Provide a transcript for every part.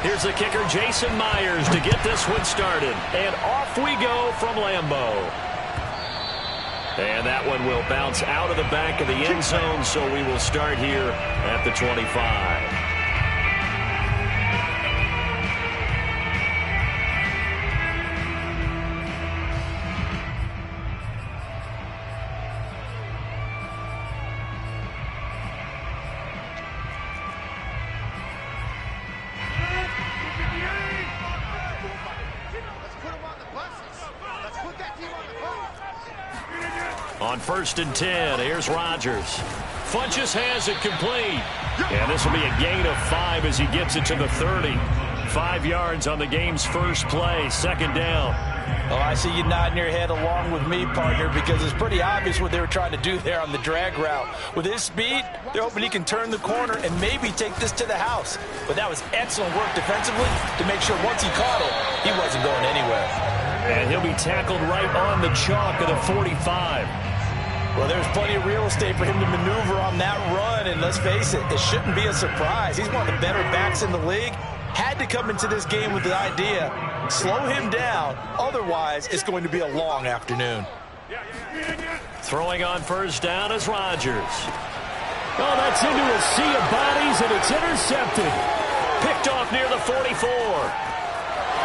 Here's the kicker, Jason Myers, to get this one started. And off we go from Lambeau. And that one will bounce out of the back of the end zone, so we will start here at the 25. On 1st and 10, here's Rodgers. Funches has it complete. And this will be a gain of 5 as he gets it to the 30. 5 yards on the game's first play, 2nd down. Oh, I see you nodding your head along with me, partner, because it's pretty obvious what they were trying to do there on the drag route. With his speed, they're hoping he can turn the corner and maybe take this to the house. But that was excellent work defensively to make sure once he caught it, he wasn't going anywhere. And he'll be tackled right on the chalk of the 45. Well, there's plenty of real estate for him to maneuver on that run, and let's face it, it shouldn't be a surprise. He's one of the better backs in the league. Had to come into this game with the idea, slow him down, otherwise it's going to be a long afternoon. Throwing on 1st down is Rodgers. Oh, that's into a sea of bodies, and it's intercepted. Picked off near the 44.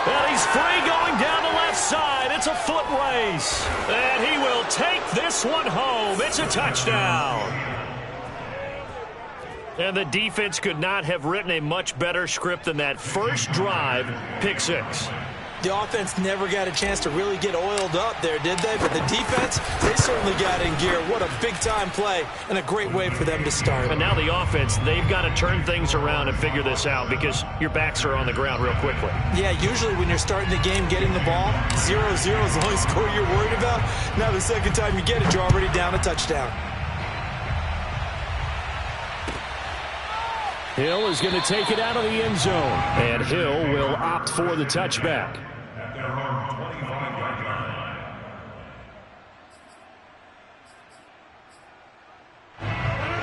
And he's free going down the left side. It's a foot race. And he will take this one home. It's a touchdown. And the defense could not have written a much better script than that first drive, pick 6. The offense never got a chance to really get oiled up there, did they? But the defense, they certainly got in gear. What a big-time play and a great way for them to start. And now the offense, they've got to turn things around and figure this out because your backs are on the ground real quickly. Yeah, usually when you're starting the game, getting the ball, 0-0 is the only score you're worried about. Now the second time you get it, you're already down a touchdown. Hill is going to take it out of the end zone. And Hill will opt for the touchback.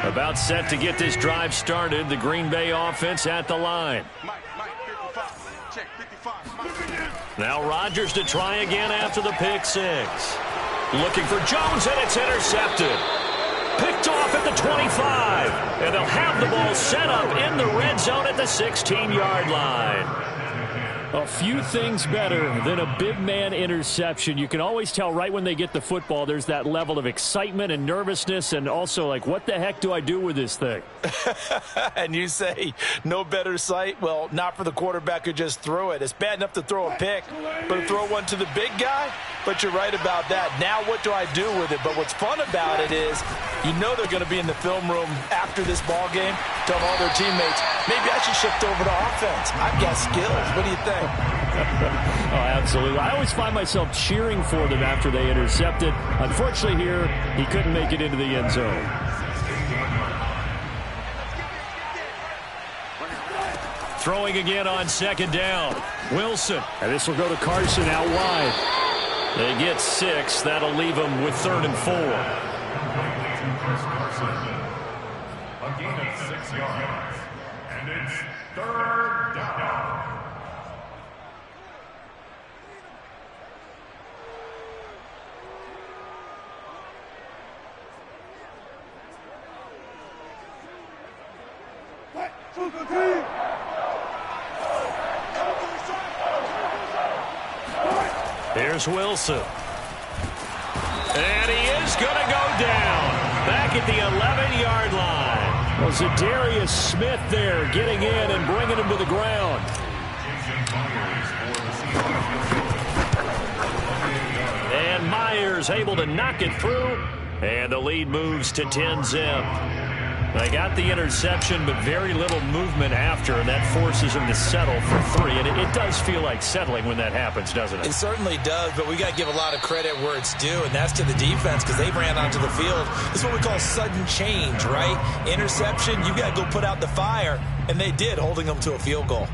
About set to get this drive started. The Green Bay offense at the line. Now Rodgers to try again after the pick 6. Looking for Jones, and it's intercepted. Picked off at the 25. And they'll have the ball set up in the red zone at the 16-yard line. A few things better than a big man interception. You can always tell right when they get the football, there's that level of excitement and nervousness and also like, what the heck do I do with this thing? And you say no better sight? Well, not for the quarterback who just threw it. It's bad enough to throw a pick, but to throw one to the big guy? But you're right about that. Now what do I do with it? But what's fun about it is you know they're going to be in the film room after this ball game, tell all their teammates, maybe I should shift over to offense. I've got skills. What do you think? Oh, absolutely. I always find myself cheering for them after they intercepted. Unfortunately here, he couldn't make it into the end zone. Throwing again on 2nd down. Wilson. And this will go to Carson out wide. They get 6. That'll leave them with 3rd and 4. A gain of 6 yards. And it's 3rd down. Here's Wilson. And he is going to go down. Back at the 11-yard line. Well, Zadarius Smith there getting in and bringing him to the ground. And Myers able to knock it through. And the lead moves to 10-zip. They got the interception, but very little movement after, and that forces them to settle for 3. And it does feel like settling when that happens, doesn't it? It certainly does, but we got to give a lot of credit where it's due, and that's to the defense because they ran onto the field. This is what we call sudden change, right? Interception, you got to go put out the fire, and they did, holding them to a field goal.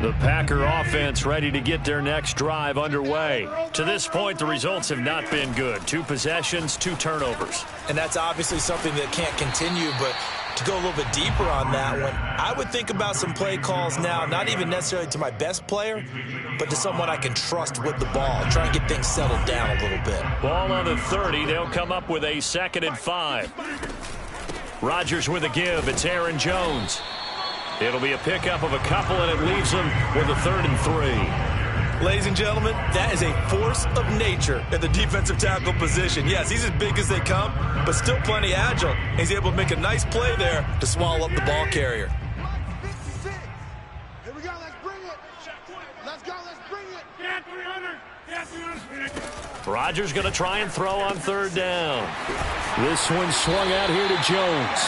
The Packer offense ready to get their next drive underway. To this point, the results have not been good. 2 possessions, 2 turnovers. And that's obviously something that can't continue, but to go a little bit deeper on that one, I would think about some play calls now, not even necessarily to my best player, but to someone I can trust with the ball. Try and get things settled down a little bit. Ball on the 30. They'll come up with a 2nd and 5. Rodgers with a give. It's Aaron Jones. It'll be a pickup of a couple, and it leaves them with a 3rd and 3. Ladies and gentlemen, that is a force of nature in the defensive tackle position. Yes, he's as big as they come, but still plenty agile. He's able to make a nice play there to swallow up the ball carrier. Here we go, let's bring it. Let's go, let's bring it. Get 300. Get 300. Rodgers going to try and throw on 3rd down. This one swung out here to Jones.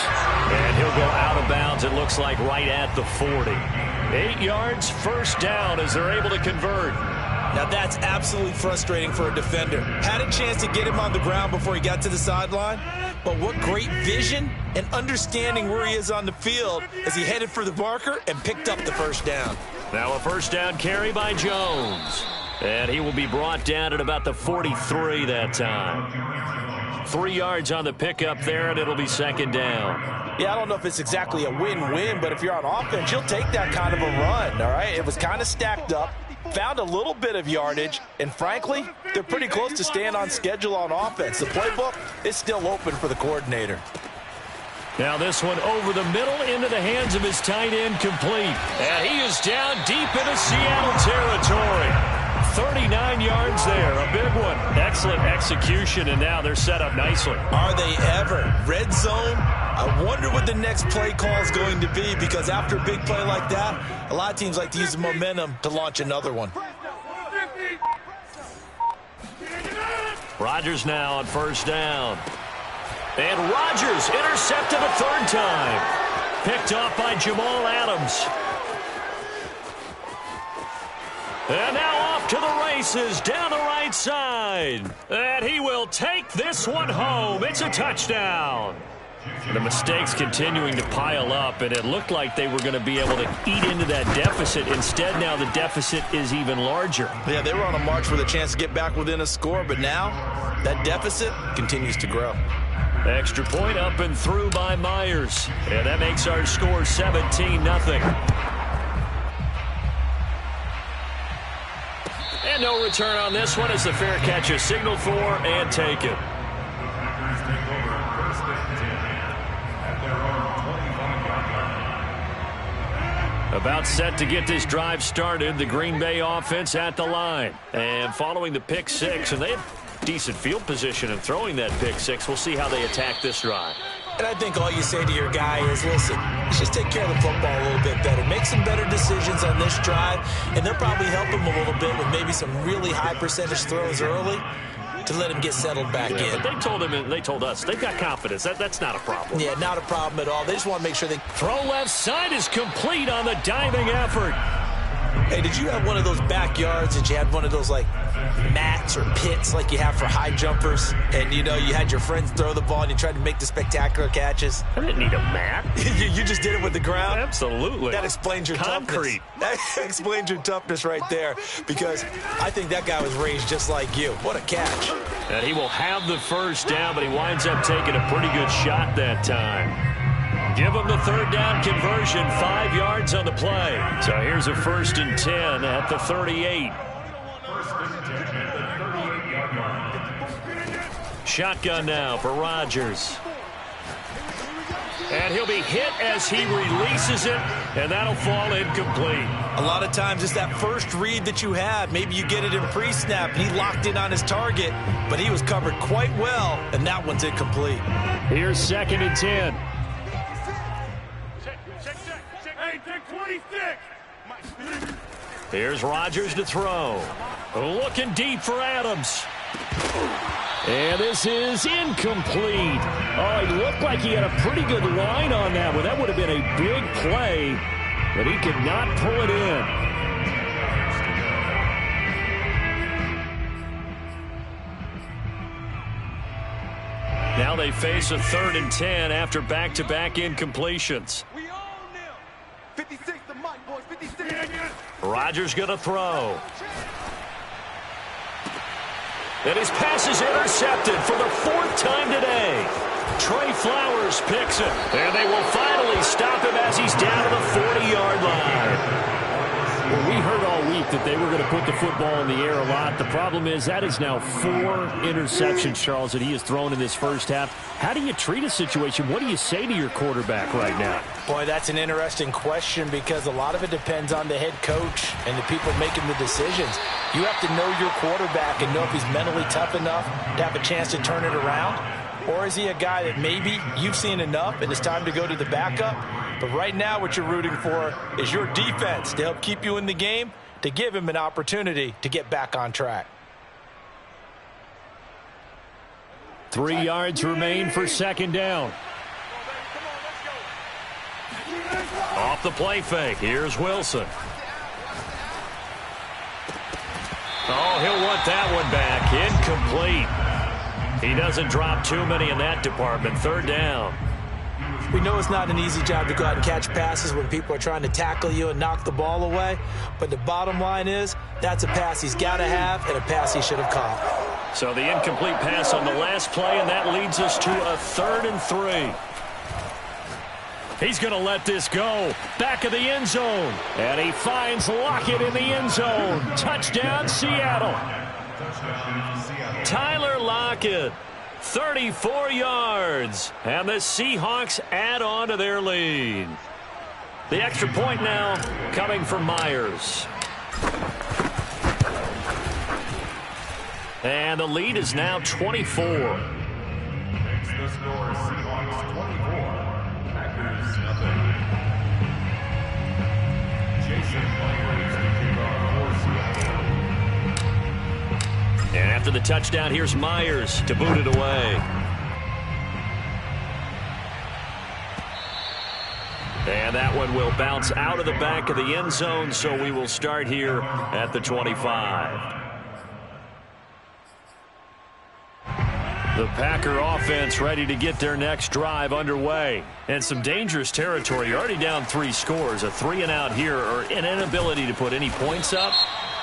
And he'll go out of bounds, it looks like, right at the 40. 8 yards, 1st down as they're able to convert. Now that's absolutely frustrating for a defender. Had a chance to get him on the ground before he got to the sideline, but what great vision and understanding where he is on the field as he headed for the marker and picked up the 1st down. Now a 1st down carry by Jones. And he will be brought down at about the 43 that time. 3 yards on the pickup there, and it'll be 2nd down. Yeah, I don't know if it's exactly a win-win, but if you're on offense, you'll take that kind of a run, all right? It was kind of stacked up, found a little bit of yardage, and frankly, they're pretty close to staying on schedule on offense. The playbook is still open for the coordinator. Now this one over the middle into the hands of his tight end, complete. And he is down deep into Seattle territory. 39 yards there, a big one. Excellent execution, and now they're set up nicely. Are they ever? Red zone? I wonder what the next play call is going to be, because after a big play like that, a lot of teams like to use the momentum to launch another one. Rodgers now on 1st down. And Rodgers intercepted a 3rd time. Picked off by Jamal Adams. And now off to the races down the right side. And he will take this one home. It's a touchdown. The mistakes continuing to pile up, and it looked like they were going to be able to eat into that deficit. Instead, now the deficit is even larger. Yeah, they were on a march with a chance to get back within a score, but now that deficit continues to grow. Extra point up and through by Myers. And that makes our score 17-0. And no return on this one as the fair catch is signaled for and taken. Packers take over 1st and 10 at their own 25-yard line. About set to get this drive started, the Green Bay offense at the line. And following the pick 6, and they have decent field position in throwing that pick 6. We'll see how they attack this drive. And I think all you say to your guy is, listen, let's just take care of the football a little bit better. Make some better decisions on this drive, and they'll probably help him a little bit with maybe some really high percentage throws early to let him get settled back in. But they told him, and they told us, they've got confidence. That's not a problem. Yeah, not a problem at all. They just want to make sure they... Throw left side is complete on the diving effort. Hey, did you have one of those backyards that you had one of those, like, mats or pits like you have for high jumpers? And, you know, you had your friends throw the ball and you tried to make the spectacular catches? I didn't need a mat. you just did it with the ground? Absolutely. That explains your concrete. Toughness. That explains your toughness right there, because I think that guy was raised just like you. What a catch. And he will have the 1st down, but he winds up taking a pretty good shot that time. Give him the 3rd down conversion, 5 yards on the play. So here's a 1st and 10 at the 38. 1st and 10 at the 38-yard line. Shotgun now for Rodgers. And he'll be hit as he releases it, and that'll fall incomplete. A lot of times it's that first read that you have. Maybe you get it in pre-snap, and he locked in on his target, but he was covered quite well, and that one's incomplete. Here's 2nd and 10. Hey, take 26. Here's Rodgers to throw. Looking deep for Adams. And this is incomplete. Oh, he looked like he had a pretty good line on that one. That would have been a big play, but he could not pull it in. Now they face a 3rd and 10 after back-to-back incompletions. We own them. 56 the mic, boys. 56. Rodgers going to throw. And his pass is intercepted for the 4th time today. Trey Flowers picks it. And they will finally stop him as he's down to the 40-yard line. Well, we heard all week that they were going to put the football in the air a lot. The problem is that is now 4 interceptions, Charles, that he has thrown in this first half. How do you treat a situation? What do you say to your quarterback right now? Boy, that's an interesting question because a lot of it depends on the head coach and the people making the decisions. You have to know your quarterback and know if he's mentally tough enough to have a chance to turn it around. Or is he a guy that maybe you've seen enough and it's time to go to the backup? But right now what you're rooting for is your defense to help keep you in the game, to give him an opportunity to get back on track. 3 yards remain for 2nd down. Off the play fake. Here's Wilson. Oh, he'll want that one back. Incomplete. He doesn't drop too many in that department. 3rd down. We know it's not an easy job to go out and catch passes when people are trying to tackle you and knock the ball away. But the bottom line is that's a pass he's got to have and a pass he should have caught. So the incomplete pass on the last play, and that leads us to a 3rd and 3. He's going to let this go. Back of the end zone. And he finds Lockett in the end zone. Touchdown, Seattle. Tyler Lockett, 34 yards. And the Seahawks add on to their lead. The extra point now coming from Myers. And the lead is now 24. Makes the score Seahawks 24, Packers nothing. Jason Myers to kick off for Seattle. And after the touchdown, here's Myers to boot it away. And that one will bounce out of the back of the end zone, so we will start here at the 25. The Packer offense ready to get their next drive underway. And some dangerous territory. You're already down 3 scores. A 3-and-out here, or an inability to put any points up.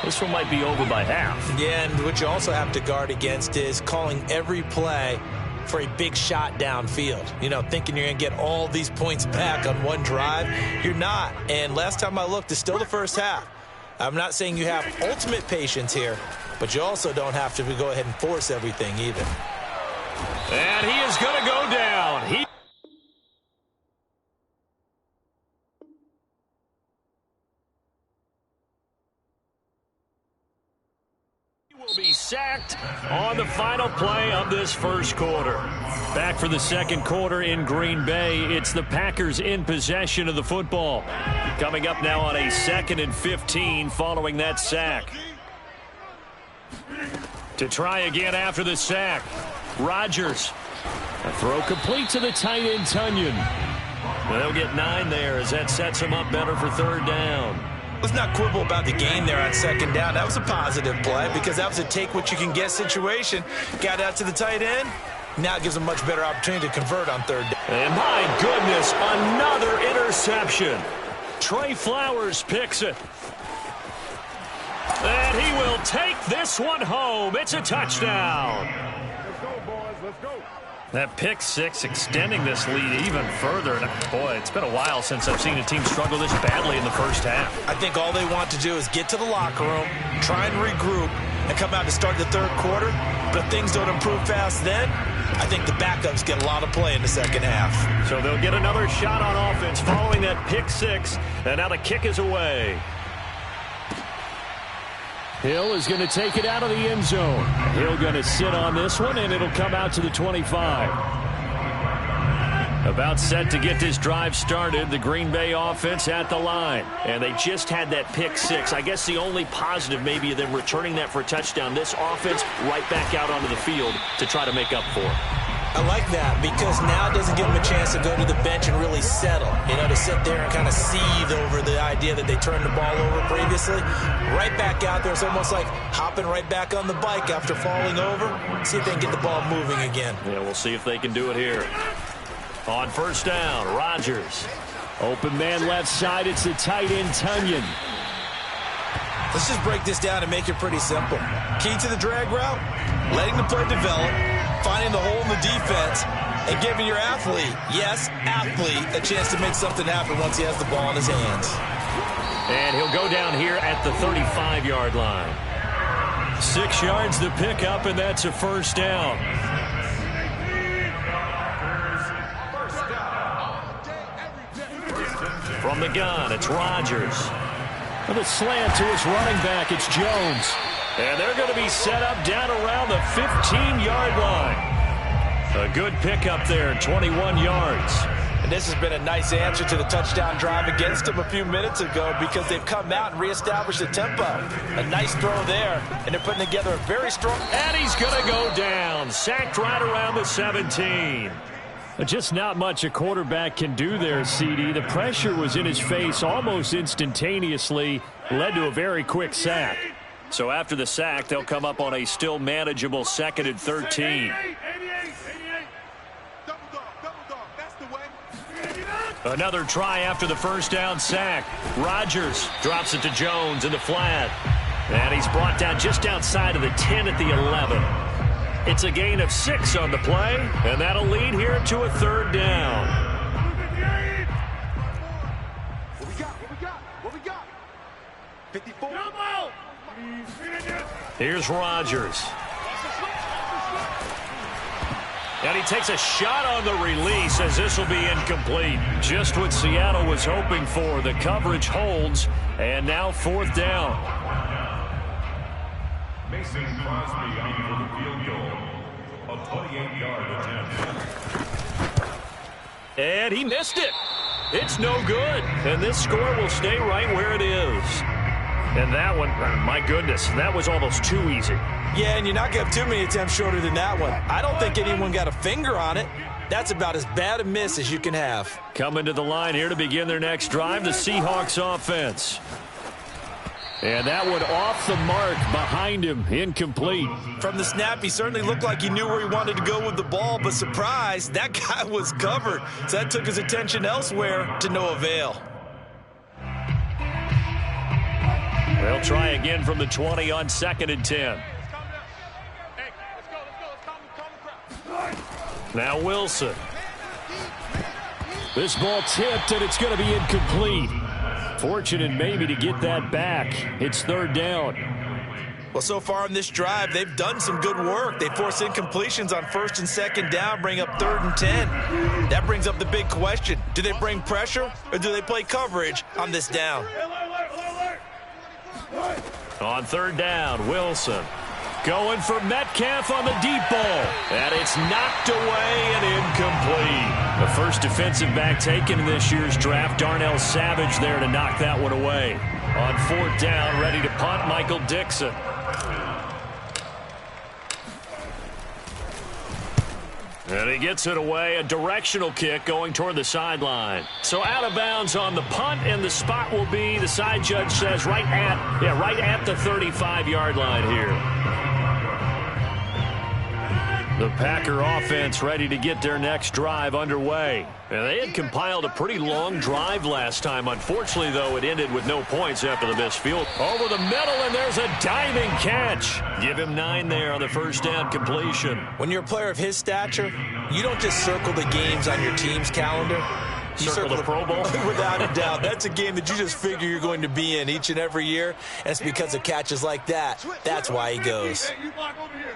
This one might be over by half. Yeah, and what you also have to guard against is calling every play for a big shot downfield. You know, thinking you're going to get all these points back on one drive. You're not. And last time I looked, it's still the first half. I'm not saying you have ultimate patience here, but you also don't have to go ahead and force everything either. And he is going to go down. He will be sacked on the final play of this first quarter. Back for the second quarter in Green Bay. It's the Packers in possession of the football. Coming up now on a 2nd and 15 following that sack. To try again after the sack. Rodgers. A throw complete to the tight end, Tunyon. They'll get 9 there as that sets him up better for 3rd down. Let's not quibble about the gain there on 2nd down. That was a positive play because that was a take-what-you-can-get situation. Got out to the tight end. Now it gives a much better opportunity to convert on 3rd down. And my goodness, another interception. Trey Flowers picks it. And he will take this one home. It's a touchdown. Let's go, boys. Let's go. That pick 6 extending this lead even further. And boy, it's been a while since I've seen a team struggle this badly in the first half. I think all they want to do is get to the locker room, try and regroup, and come out to start the 3rd quarter. But if things don't improve fast then, I think the backups get a lot of play in the 2nd half. So they'll get another shot on offense following that pick 6. And now the kick is away. Hill is going to take it out of the end zone. Hill going to sit on this one, and it'll come out to the 25. About set to get this drive started. The Green Bay offense at the line. And they just had that pick 6. I guess the only positive maybe of them returning that for a touchdown. This offense right back out onto the field to try to make up for it. I like that because now it doesn't give them a chance to go to the bench and really settle. You know, to sit there and kind of seethe over the idea that they turned the ball over previously. Right back out there. It's almost like hopping right back on the bike after falling over. See if they can get the ball moving again. Yeah, we'll see if they can do it here. On 1st down, Rodgers. Open man left side. It's the tight end, Tunyon. Let's just break this down and make it pretty simple. Key to the drag route, letting the play develop, finding the hole in the defense, and giving your athlete, yes, athlete, a chance to make something happen once he has the ball in his hands. And he'll go down here at the 35-yard line. 6 yards to pick up, and that's a first down. From the gun, it's Rodgers. With a slant to his running back, it's Jones. And they're going to be set up down around the 15-yard line. A good pickup there, 21 yards. And this has been a nice answer to the touchdown drive against them a few minutes ago because they've come out and reestablished the tempo. A nice throw there, and they're putting together a very strong... And he's going to go down, sacked right around the 17. Just not much a quarterback can do there, CD. The pressure was in his face almost instantaneously, led to a very quick sack. So after the sack, they'll come up on a still manageable 2nd and 13. Another try after the first down sack. Rodgers drops it to Jones in the flat. And he's brought down just outside of the 10 at the 11. It's a gain of 6 on the play, and that'll lead here to a 3rd down. What we got? 54. Here's Rodgers. And he takes a shot on the release as this will be incomplete. Just what Seattle was hoping for. The coverage holds, and now 4th down. Mason Crosby on for the field goal. A 28-yard attempt. And he missed it. It's no good. And this score will stay right where it is. And that one, my goodness, that was almost too easy. Yeah, and you're not going to have too many attempts shorter than that one. I don't think anyone got a finger on it. That's about as bad a miss as you can have. Coming to the line here to begin their next drive, the Seahawks offense. And that one off the mark behind him, incomplete. From the snap, he certainly looked like he knew where he wanted to go with the ball, but surprise, that guy was covered. So that took his attention elsewhere to no avail. They'll try again from the 20 on 2nd and 10. Now Wilson. This ball tipped, and it's going to be incomplete. Fortunate maybe to get that back. It's 3rd down. Well, so far in this drive, they've done some good work. They force incompletions on 1st and 2nd down, bring up 3rd and 10. That brings up the big question. Do they bring pressure, or do they play coverage on this down? On 3rd down, Wilson. Going for Metcalf on the deep ball. And it's knocked away and incomplete. The first defensive back taken in this year's draft. Darnell Savage there to knock that one away. On 4th down, ready to punt, Michael Dixon. And he gets it away, a directional kick going toward the sideline. So out of bounds on the punt, and the spot will be, the side judge says, right at the 35-yard line here. The Packer offense ready to get their next drive underway. And they had compiled a pretty long drive last time. Unfortunately, though, it ended with no points after the missed field. Over the middle, and there's a diving catch. Give him 9 there on the first down completion. When you're a player of his stature, you don't just circle the games on your team's calendar. You circle the Pro Bowl? Without a doubt. That's a game that you just figure you're going to be in each and every year. And it's because of catches like that. That's why he goes. You block over here.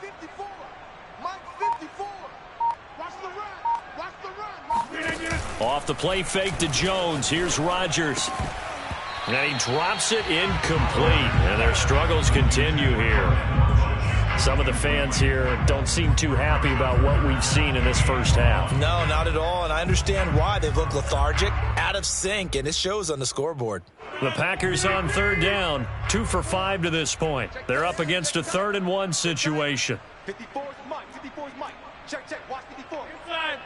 54. Mike 54. Watch the run. Watch the run. Off the play fake to Jones. Here's Rodgers. And he drops it incomplete. And their struggles continue here. Some of the fans here don't seem too happy about what we've seen in this first half. No, not at all. And I understand why. They've looked lethargic, out of sync, and it shows on the scoreboard. The Packers on 3rd down, 2 for 5 to this point. They're up against a 3rd and 1 situation. 54 is Mike. 54 is Mike. Check, check. Watch 54. Inside.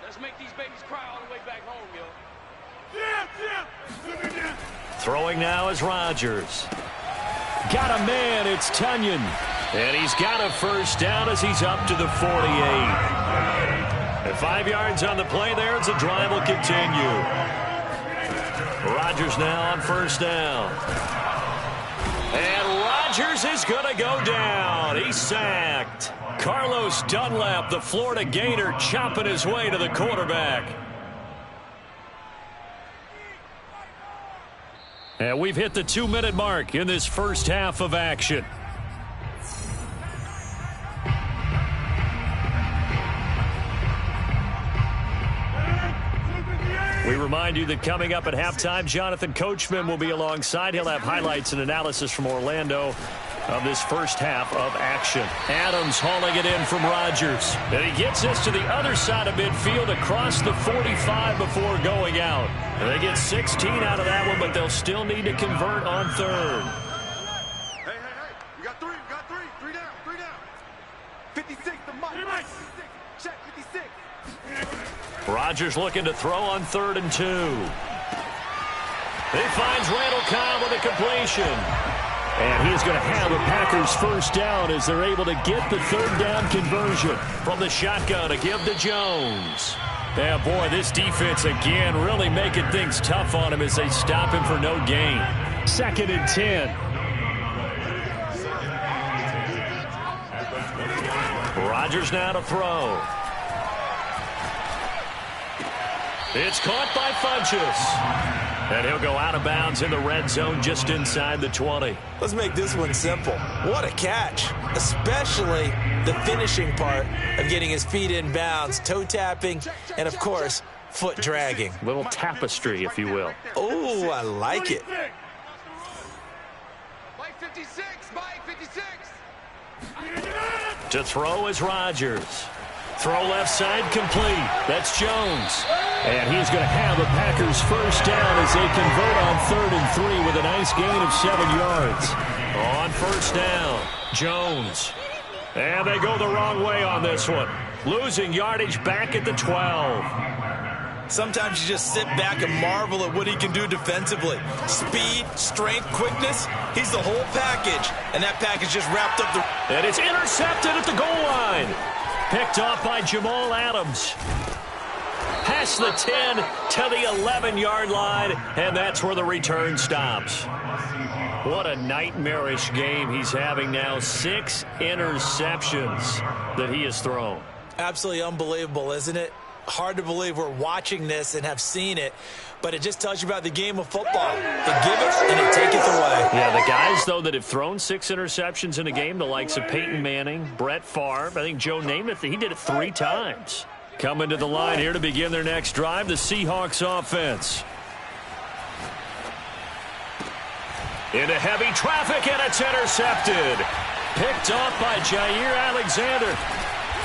Let's make these babies cry all the way back home, yo. Throwing now is Rodgers. Got a man, it's Tunyon. And he's got a first down as he's up to the 48. And 5 yards on the play there as the drive will continue. Rodgers now on first down. And Rodgers is going to go down. He's sacked. Carlos Dunlap, the Florida Gator, chopping his way to the quarterback. And we've hit the 2-minute mark in this first half of action. We remind you that coming up at halftime, Jonathan Coachman will be alongside. He'll have highlights and analysis from Orlando of this first half of action. Adams hauling it in from Rodgers. And he gets this to the other side of midfield across the 45 before going out. And they get 16 out of that one, but they'll still need to convert on third. Hey. We got three. Three down. 56, the mark. 56. Check, 56. Rodgers looking to throw on 3rd and 2. He finds Randall Cobb with a completion. And he is going to have a Packers first down as they're able to get the 3rd down conversion from the shotgun to give to Jones. Yeah, boy, this defense again really making things tough on him as they stop him for no gain. 2nd and 10. Rodgers now to throw. It's caught by Funchess. And he'll go out of bounds in the red zone just inside the 20. Let's make this one simple. What a catch, especially the finishing part of getting his feet in bounds, toe tapping, and, of course, foot dragging. Little tapestry, if you will. Oh, I like it. Mike 56, Mike 56. To throw is Rodgers. Throw left side complete. That's Jones. And he's going to have a Packers first down as they convert on 3rd and 3 with a nice gain of 7 yards. On first down, Jones. And they go the wrong way on this one. Losing yardage back at the 12. Sometimes you just sit back and marvel at what he can do defensively. Speed, strength, quickness. He's the whole package. And that package just wrapped up the... And it's intercepted at the goal line. Picked off by Jamal Adams. Past the 10 to the 11-yard line, and that's where the return stops. What a nightmarish game he's having now. 6 interceptions that he has thrown. Absolutely unbelievable, isn't it? Hard to believe we're watching this and have seen it, but it just tells you about the game of football. It giveth and it taketh away. Yeah, the guys, though, that have thrown 6 interceptions in a game, the likes of Peyton Manning, Brett Favre, I think Joe Namath, he did it 3 times. Coming to the line here to begin their next drive, the Seahawks offense. Into heavy traffic, and it's intercepted. Picked off by Jair Alexander.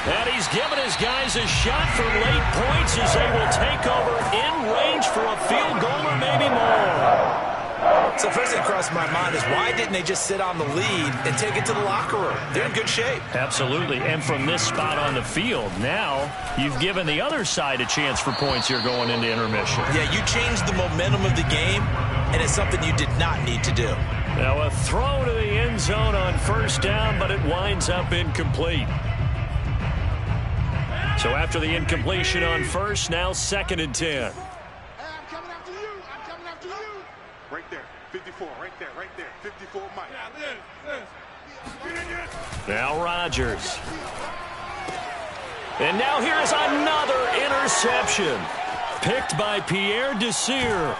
And he's given his guys a shot for late points as they will take over in range for a field goal or maybe more. So first thing crossed my mind is why didn't they just sit on the lead and take it to the locker room? They're in good shape. Absolutely. And from this spot on the field, now you've given the other side a chance for points here going into intermission. Yeah, you changed the momentum of the game, and it's something you did not need to do. Now a throw to the end zone on first down, but it winds up incomplete. So after the incompletion on first, now 2nd and 10. Hey, I'm coming after you. Right there. 54. Right there. 54, Mike. Now Rodgers. And now here's another interception. Picked by Pierre Desir.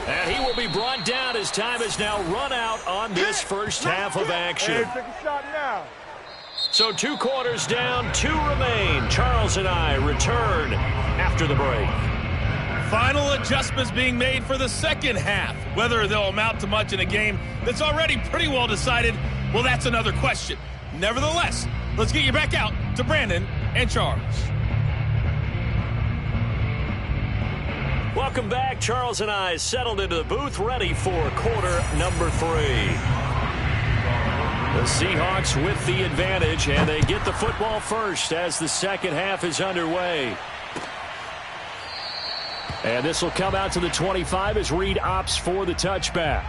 And he will be brought down as time has now run out on this first half of action. Take a shot now. So 2 quarters down, 2 remain. Charles and I return after the break. Final adjustments being made for the second half. Whether they'll amount to much in a game that's already pretty well decided, well, that's another question. Nevertheless, let's get you back out to Brandon and Charles. Welcome back. Charles and I settled into the booth, ready for quarter number 3. The Seahawks with the advantage, and they get the football first as the second half is underway. And this will come out to the 25 as Reed opts for the touchback.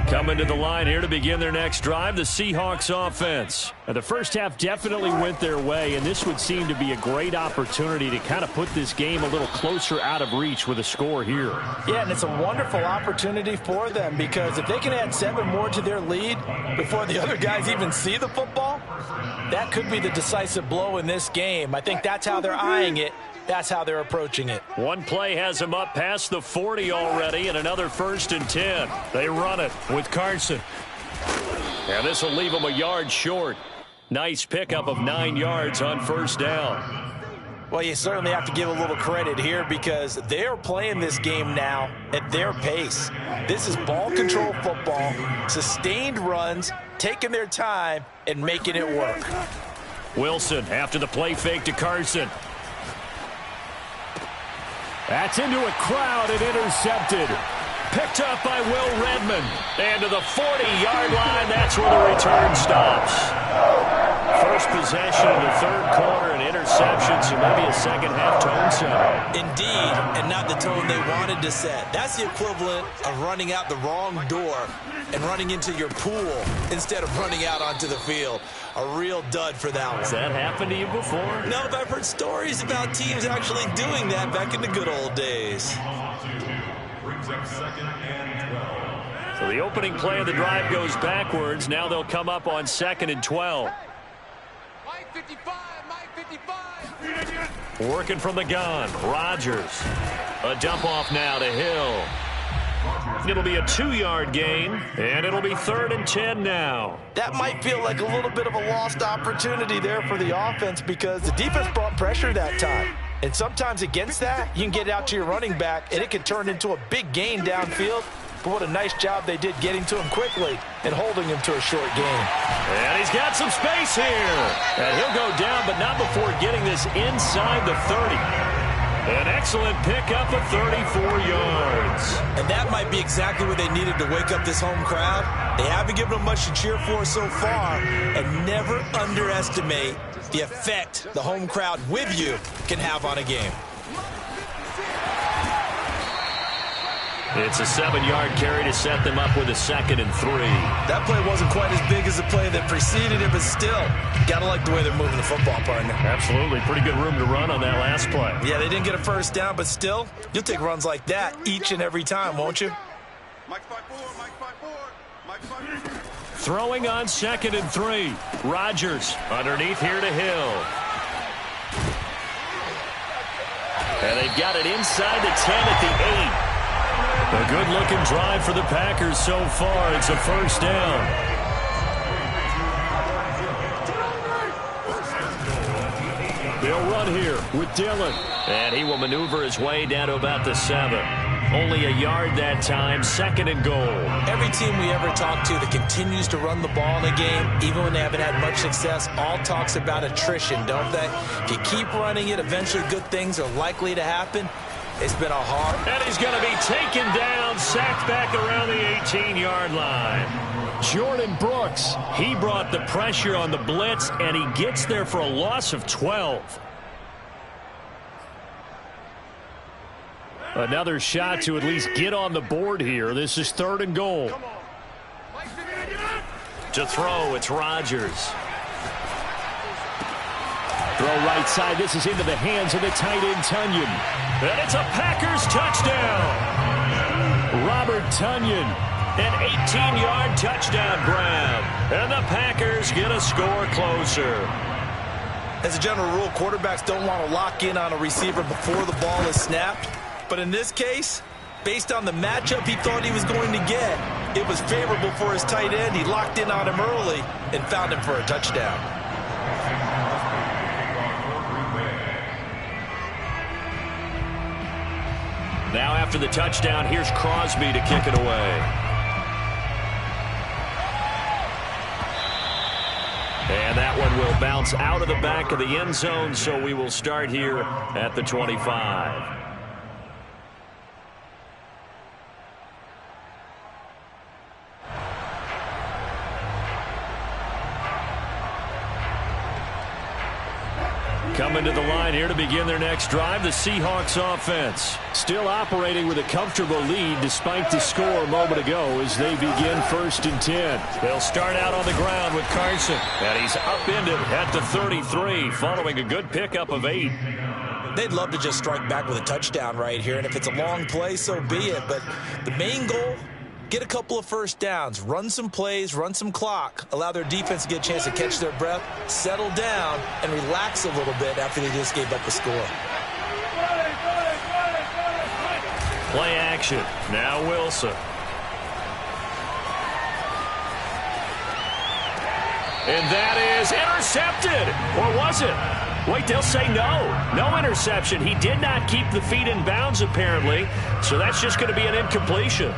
Coming to the line here to begin their next drive, the Seahawks offense. Now, the first half definitely went their way, and this would seem to be a great opportunity to kind of put this game a little closer out of reach with a score here. Yeah, and it's a wonderful opportunity for them because if they can add 7 more to their lead before the other guys even see the football, that could be the decisive blow in this game. I think that's how they're eyeing it. That's how they're approaching it. One play has them up past the 40 already, and another 1st and 10. They run it with Carson. And this will leave them a yard short. Nice pickup of 9 yards on 1st down. Well, you certainly have to give a little credit here because they're playing this game now at their pace. This is ball control football, sustained runs, taking their time, and making it work. Wilson after the play fake to Carson. That's into a crowd and intercepted. Picked up by Will Redmond. And to the 40-yard line, that's where the return stops. First possession of the 3rd quarter and interception, so maybe a second-half tone setter. Indeed, and not the tone they wanted to set. That's the equivalent of running out the wrong door and running into your pool instead of running out onto the field. A real dud for that one. Has that happened to you before? No, but I've heard stories about teams actually doing that back in the good old days. Brings up 2nd and 12. So the opening play of the drive goes backwards. Now they'll come up on 2nd and 12. Mike 55, Mike 55. Working from the gun, Rodgers. A dump off now to Hill. It'll be a 2-yard gain, and it'll be 3rd and 10 now. That might feel like a little bit of a lost opportunity there for the offense because the defense brought pressure that time. And sometimes against that, you can get out to your running back, and it can turn into a big gain downfield. But what a nice job they did getting to him quickly and holding him to a short gain. And he's got some space here. And he'll go down, but not before getting this inside the 30. An excellent pickup of 34 yards. And that might be exactly what they needed to wake up this home crowd. They haven't given them much to cheer for so far, and never underestimate the effect the home crowd with you can have on a game. It's a 7-yard carry to set them up with a 2nd and 3. That play wasn't quite as big as the play that preceded it, but still, gotta like the way they're moving the football, partner. Absolutely. Pretty good room to run on that last play. Yeah, they didn't get a 1st down, but still, you'll take runs like that each and every time, won't you? Mike 5-4, Mike 5-4, Mike 5-4. Throwing on 2nd and 3. Rodgers underneath here to Hill. And they've got it inside the 10 at the 8. A good-looking drive for the Packers so far. It's a 1st down. They'll run here with Dillon. And he will maneuver his way down to about the 7. Only a yard that time, 2nd and goal. Every team we ever talk to that continues to run the ball in a game, even when they haven't had much success, all talks about attrition, don't they? If you keep running it, eventually good things are likely to happen. It's been a hard... And he's going to be taken down, sacked back around the 18-yard line. Jordan Brooks, he brought the pressure on the blitz, and he gets there for a loss of 12. Another shot to at least get on the board here. This is 3rd and goal. To throw, it's Rodgers. Throw right side. This is into the hands of the tight end, Tunyon. And it's a Packers touchdown. Robert Tunyon, an 18-yard touchdown grab. And the Packers get a score closer. As a general rule, quarterbacks don't want to lock in on a receiver before the ball is snapped. But in this case, based on the matchup he thought he was going to get, it was favorable for his tight end. He locked in on him early and found him for a touchdown. Now after the touchdown, here's Crosby to kick it away. And that one will bounce out of the back of the end zone, so we will start here at the 25. Coming to the line here to begin their next drive, the Seahawks offense. Still operating with a comfortable lead despite the score a moment ago as they begin 1st and 10. They'll start out on the ground with Carson. And he's upended at the 33 following a good pickup of 8. They'd love to just strike back with a touchdown right here, and if it's a long play, so be it. But the main goal, get a couple of first downs, run some plays, run some clock, allow their defense to get a chance to catch their breath, settle down, and relax a little bit after they just gave up the score. Play action. Now Wilson. And that is intercepted. Or was it? Wait, they'll say no. No interception. He did not keep the feet in bounds, apparently. So that's just going to be an incompletion.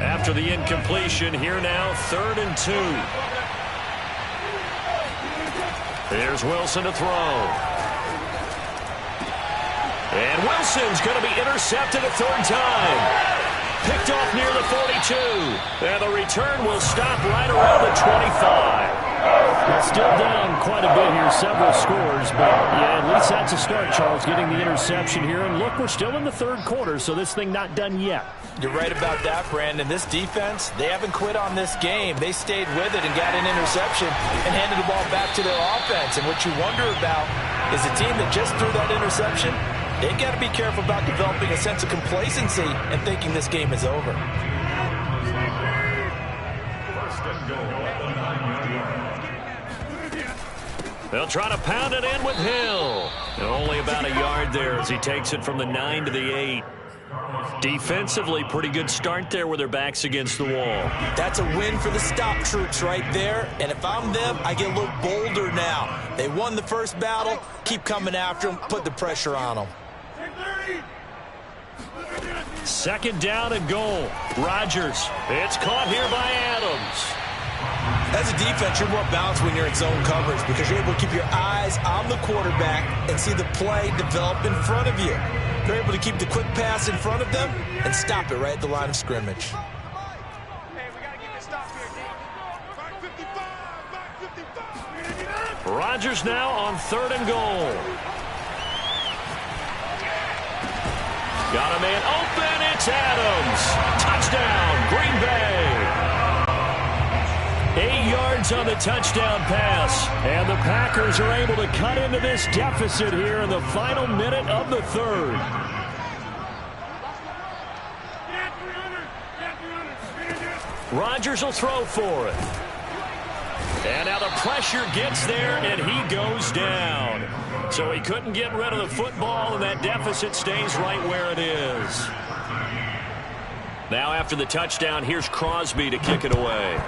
After the incompletion, here now, 3rd and 2. Here's Wilson to throw. And Wilson's going to be intercepted a 3rd time. Picked off near the 42. And the return will stop right around the 25. Well, still down quite a bit here, several scores, but yeah, at least that's a start, Charles, getting the interception here. And look, we're still in the 3rd quarter, so this thing not done yet. You're right about that, Brandon. This defense, they haven't quit on this game. They stayed with it and got an interception and handed the ball back to their offense. And what you wonder about is a team that just threw that interception, they got to be careful about developing a sense of complacency and thinking this game is over. They'll try to pound it in with Hill. And only about a yard there as he takes it from the 9 to the 8. Defensively, pretty good start there with their backs against the wall. That's a win for the stop troops right there. And if I'm them, I get a little bolder now. They won the first battle. Keep coming after them. Put the pressure on them. 2nd down and goal. Rodgers. It's caught here by Adams. As a defense, you're more balanced when you're in zone coverage because you're able to keep your eyes on the quarterback and see the play develop in front of you. They're able to keep the quick pass in front of them and stop it right at the line of scrimmage. Rodgers now on 3rd and goal. Got a man open. It's Adams. Touchdown, Green Bay. 8 yards on the touchdown pass. And the Packers are able to cut into this deficit here in the final minute of the 3rd. Rodgers will throw for it. And now the pressure gets there, and he goes down. So he couldn't get rid of the football, and that deficit stays right where it is. Now after the touchdown, here's Crosby to kick it away.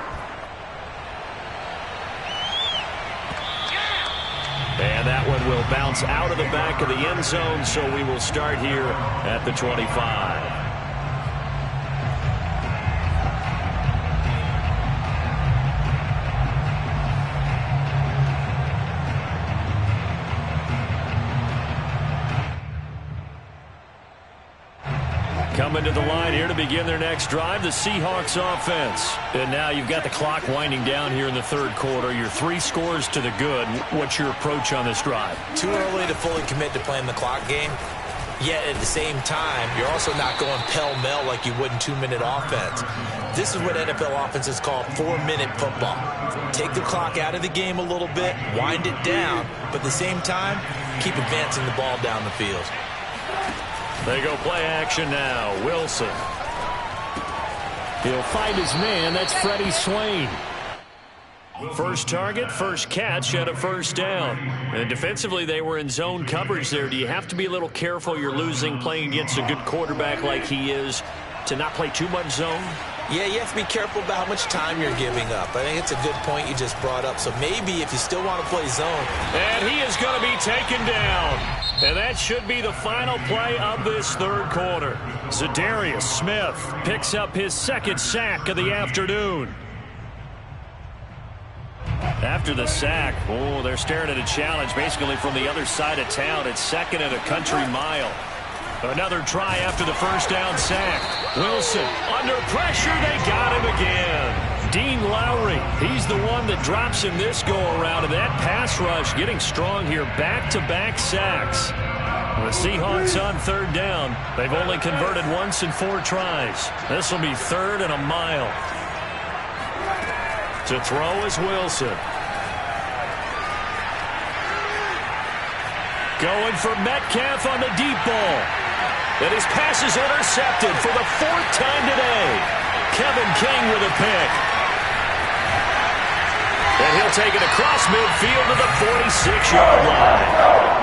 And that one will bounce out of the back of the end zone, so we will start here at the 25. Coming to the line here to begin their next drive, the Seahawks offense. And now you've got the clock winding down here in the 3rd quarter. You're 3 scores to the good. What's your approach on this drive? Too early to fully commit to playing the clock game. Yet at the same time, you're also not going pell-mell like you would in 2-minute offense. This is what NFL offenses call 4-minute football. Take the clock out of the game a little bit, wind it down, but at the same time, keep advancing the ball down the field. They go play action now. Wilson. He'll find his man. That's Freddie Swain. First target, first catch, and a 1st down. And defensively, they were in zone coverage there. Do you have to be a little careful? You're losing playing against a good quarterback like he is to not play too much zone? Yeah, you have to be careful about how much time you're giving up. I think it's a good point you just brought up. So maybe if you still want to play zone. And he is going to be taken down. And that should be the final play of this 3rd quarter. Zadarius Smith picks up his 2nd sack of the afternoon. After the sack, they're staring at a challenge basically from the other side of town. It's 2nd and a country mile. Another try after the first down sack. Wilson under pressure. They got him again. Dean Lowry, he's the one that drops him this go-around. And that pass rush getting strong here. Back-to-back sacks. The Seahawks on third down. They've only converted once in 4 tries. This will be 3rd and a mile. To throw is Wilson. Going for Metcalf on the deep ball. And his pass is intercepted for the 4th time today. Kevin King with a pick. And he'll take it across midfield to the 46-yard line.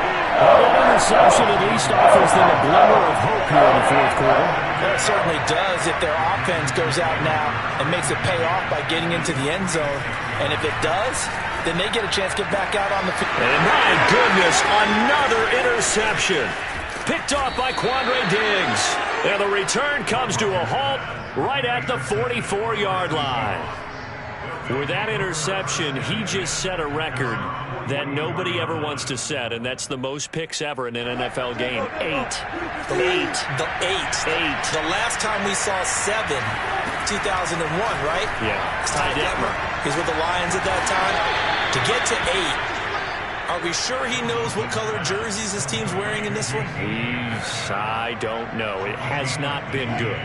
Well, that interception at least offers them a glimmer of hope here in the 4th quarter. Well, it certainly does if their offense goes out now and makes it pay off by getting into the end zone. And if it does, then they get a chance to get back out on the field. And my goodness, another interception. Picked off by Quandre Diggs. And the return comes to a halt right at the 44-yard line. With that interception, he just set a record that nobody ever wants to set, and that's the most picks ever in an NFL game. 8. The last time we saw 7, 2001, right? Yeah. Ty Detmer. He's with the Lions at that time. To get to 8, are we sure he knows what color jerseys his team's wearing in this one? I don't know. It has not been good.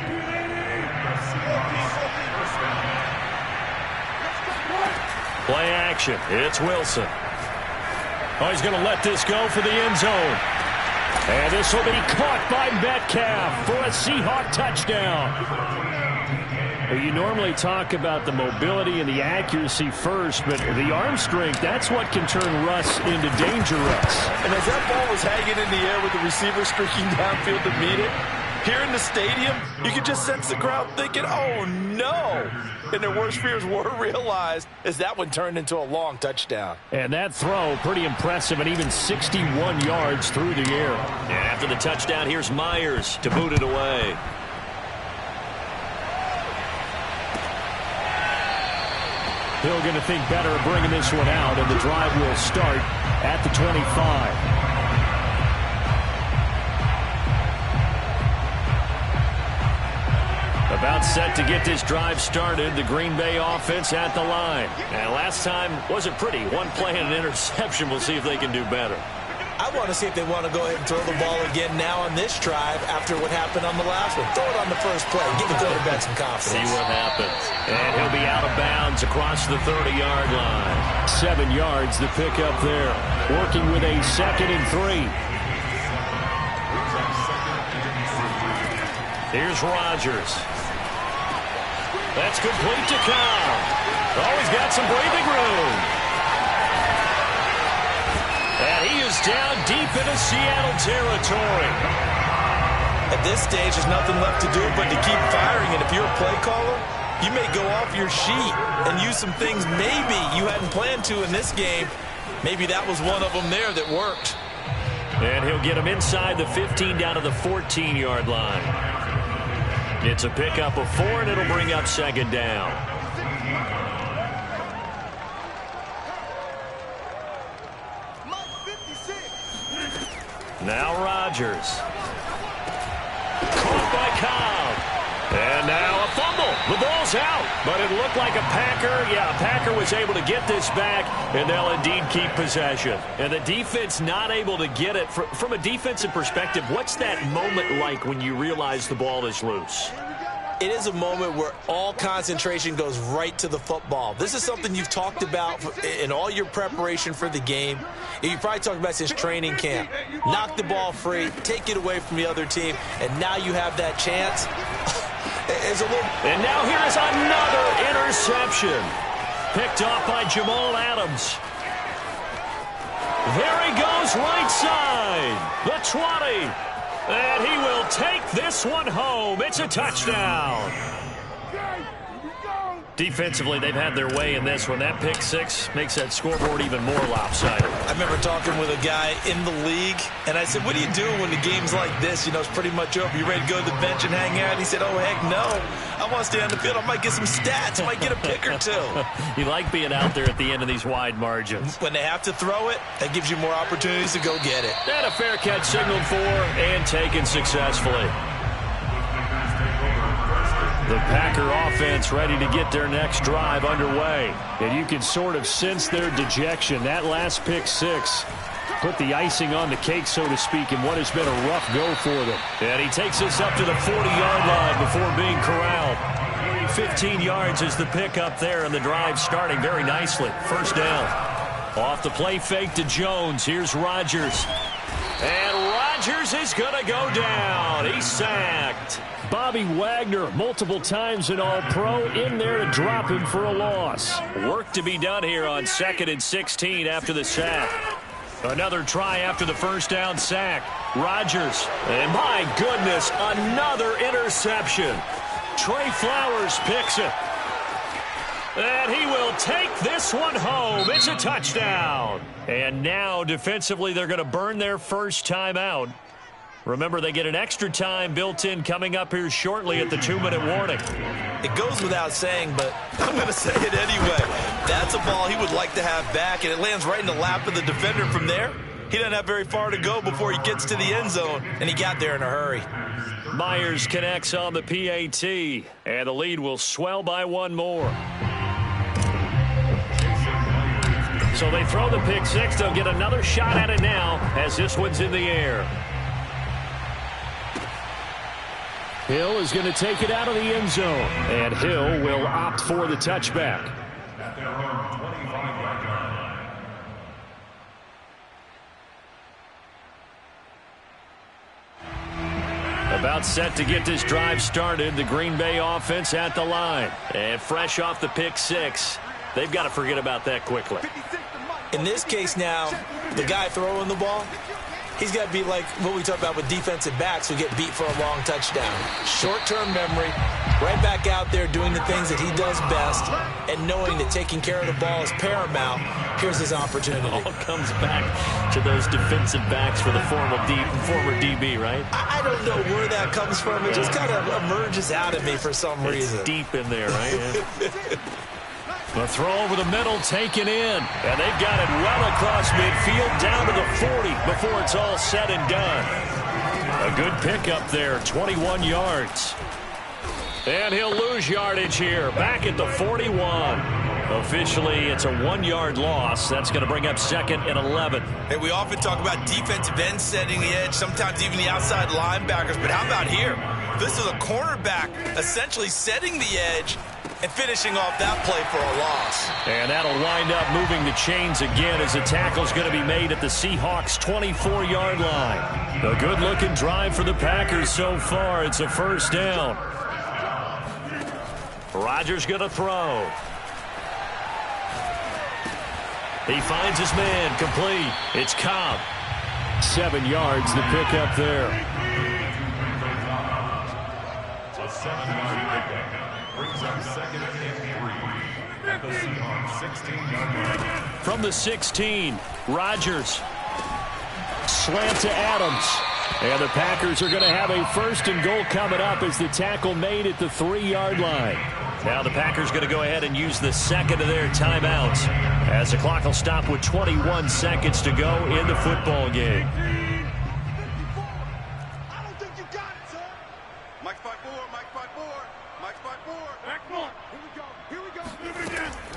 Play action. It's Wilson. Oh, he's going to let this go for the end zone. And this will be caught by Metcalf for a Seahawk touchdown. You normally talk about the mobility and the accuracy first, but the arm strength, that's what can turn Russ into dangerous. And as that ball was hanging in the air with the receiver streaking downfield to meet it, here in the stadium, you could just sense the crowd thinking, oh, no. And their worst fears were realized as that one turned into a long touchdown. And that throw, pretty impressive, and even 61 yards through the air. And after the touchdown, here's Myers to boot it away. Hill going to think better of bringing this one out, and the drive will start at the 25. About set to get this drive started. The Green Bay offense at the line. And last time wasn't pretty. One play and an interception. We'll see if they can do better. I want to see if they want to go ahead and throw the ball again now on this drive after what happened on the last one. Throw it on the first play. Give the quarterback some confidence. See what happens. And he'll be out of bounds across the 30-yard line. 7 yards to pick up there. Working with a 2nd and 3. Here's Rodgers. That's complete to Cobb. Oh, he's got some breathing room. And he is down deep into Seattle territory. At this stage, there's nothing left to do but to keep firing. And if you're a play caller, you may go off your sheet and use some things maybe you hadn't planned to in this game. Maybe that was one of them there that worked. And he'll get him inside the 15 down to the 14-yard line. It's a pickup of 4, and it'll bring up 2nd down. Now Rodgers. Caught by Cobb. And now a fumble. The ball's out. But it looked like a Packer. Yeah, a Packer was able to get this back, and they'll indeed keep possession. And the defense not able to get it. From a defensive perspective, what's that moment like when you realize the ball is loose? It is a moment where all concentration goes right to the football. This is something you've talked about in all your preparation for the game. You probably talked about since training camp. Knock the ball free, take it away from the other team, and now you have that chance. And now here is another interception. Picked off by Jamal Adams. There he goes right side. The 20. And he will take this one home. It's a touchdown. Defensively, they've had their way in this one. That pick six makes that scoreboard even more lopsided. I remember talking with a guy in the league, and I said, what do you do when the game's like this? You know, it's pretty much over. You ready to go to the bench and hang out? He said, oh, heck no. I want to stay on the field. I might get some stats. I might get a pick or two. You like being out there at the end of these wide margins. When they have to throw it, that gives you more opportunities to go get it. And a fair catch signaled for and taken successfully. The Packer offense ready to get their next drive underway. And you can sort of sense their dejection. That last pick six put the icing on the cake, so to speak, in what has been a rough go for them. And he takes us up to the 40-yard line before being corralled. 15 yards is the pickup there, and the drive starting very nicely. First down. Off the play fake to Jones. Here's Rodgers. And Rodgers is going to go down. He's sacked. Bobby Wagner, multiple times an All-Pro, in there to drop him for a loss. Work to be done here on 2nd and 16 after the sack. Another try after the first down sack. Rodgers. And my goodness, another interception. Trey Flowers picks it. And he will take this one home. It's a touchdown. And now, defensively, they're going to burn their first time out. Remember, they get an extra time built in coming up here shortly at the 2-minute warning. It goes without saying, but I'm going to say it anyway. That's a ball he would like to have back, and it lands right in the lap of the defender from there. He doesn't have very far to go before he gets to the end zone, and he got there in a hurry. Myers connects on the PAT, and the lead will swell by one more. So they throw the pick six. They'll get another shot at it now as this one's in the air. Hill is going to take it out of the end zone, and Hill will opt for the touchback. At their own 25-yard line. About set to get this drive started. The Green Bay offense at the line. And fresh off the pick six, they've got to forget about that quickly. In this case now, the guy throwing the ball, he's got to be like what we talk about with defensive backs who get beat for a long touchdown. Short-term memory, right back out there doing the things that he does best, and knowing that taking care of the ball is paramount. Here's his opportunity. It all comes back to those defensive backs for the former DB, right? I don't know where that comes from. It just kind of emerges out of me for some reason. It's deep in there, right? The throw over the middle taken in. And they've got it well across midfield down to the 40 before it's all said and done. A good pickup there, 21 yards. And he'll lose yardage here, back at the 41. Officially, it's a 1-yard loss. That's going to bring up 2nd and 11. Hey, we often talk about defensive ends setting the edge, sometimes even the outside linebackers. But how about here? This is a cornerback essentially setting the edge and finishing off that play for a loss. And that'll wind up moving the chains again as the tackle's going to be made at the Seahawks' 24-yard line. A good-looking drive for the Packers so far. It's a first down. Rodgers going to throw. He finds his man, complete. It's Cobb. 7 yards, the pickup there. A 7-yard pickup brings up 2nd and 3 at the Seahawks 16-yard line. From the 16, Rodgers. Slant to Adams. And the Packers are going to have a 1st and goal coming up as the tackle made at the 3-yard line. Now the Packers going to go ahead and use the 2nd of their timeouts as the clock will stop with 21 seconds to go in the football game. I don't think you got it, sir. Mike 5-4, Mike 5-4, Mike 5-4. Back one. Here we go.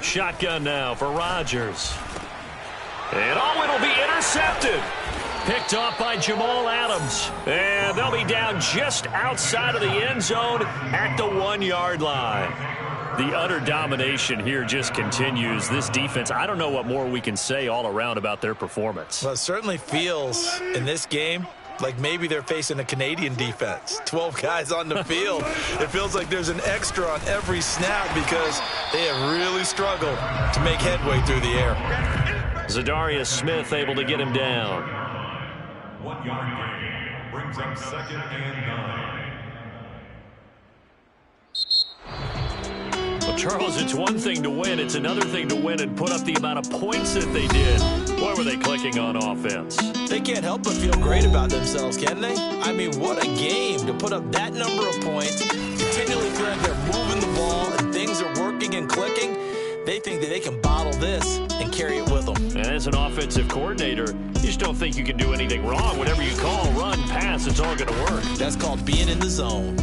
Shotgun now for Rodgers. And it'll be intercepted. Picked off by Jamal Adams. And they'll be down just outside of the end zone at the 1-yard line. The utter domination here just continues. This defense, I don't know what more we can say all around about their performance. Well, it certainly feels in this game like maybe they're facing a Canadian defense. 12 guys on the field. It feels like there's an extra on every snap because they have really struggled to make headway through the air. Zadarius Smith able to get him down. 1-yard gain brings up 2nd and 9. The Charles, it's one thing to win. It's another thing to win and put up the amount of points that they did. Boy, were they clicking on offense. They can't help but feel great about themselves, can they? I mean, what a game to put up that number of points, continually feel like they're moving the ball and things are working and clicking. They think that they can bottle this and carry it with them. And as an offensive coordinator, you just don't think you can do anything wrong. Whatever you call, run, pass, it's all going to work. That's called being in the zone.